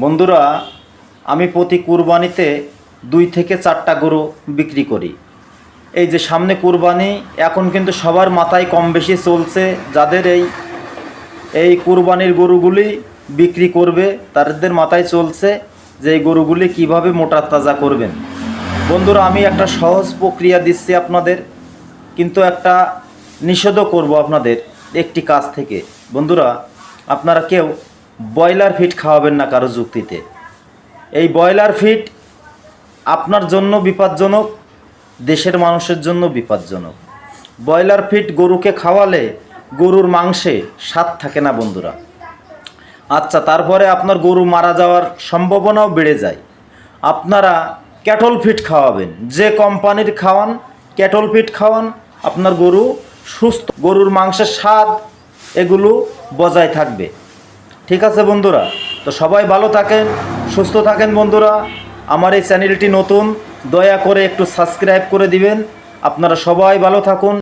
বন্ধুরা, আমি প্রতি কুরবানিতে 2 থেকে 4টা গরু বিক্রি করি। এই যে সামনে কুরবানি, এখন কিন্তু সবার মাথায় কম বেশি চলছে, যাদের এই কুরবানির গরুগুলি বিক্রি করবে তাদের মাথায় চলছে যে এই গরুগুলি কিভাবে মোটা তাজা করবেন। বন্ধুরা, আমি একটা সহজ প্রক্রিয়া দিচ্ছি আপনাদের, কিন্তু একটা নিষেধও করব আপনাদের একটি কাজ থেকে। বন্ধুরা, আপনারা কেউ ব্রয়লার ফিড খাওয়াবেন না কারো যুক্তিতে। এই ব্রয়লার ফিড আপনার জন্য বিপজ্জনক, দেশের মানুষের জন্য বিপজ্জনক। ব্রয়লার ফিড গরুকে খাওয়ালে গরুর মাংসে স্বাদ থাকে না বন্ধুরা। আচ্ছা, তারপরে আপনার গরু মারা যাওয়ার সম্ভাবনাও বেড়ে যায়। আপনারা ক্যাটল ফিড খাওয়াবেন, যে কোম্পানির খাওয়ান, ক্যাটল ফিড খাওয়ান, আপনার গরু সুস্থ, গরুর মাংসের স্বাদ এগুলো বজায় থাকবে। ঠিক আছে বন্ধুরা, তো সবাই ভালো থাকেন, সুস্থ থাকেন বন্ধুরা। আমার এই চ্যানেলটি নতুন, দয়া করে একটু সাবস্ক্রাইব করে দিবেন। আপনারা সবাই ভালো থাকুন।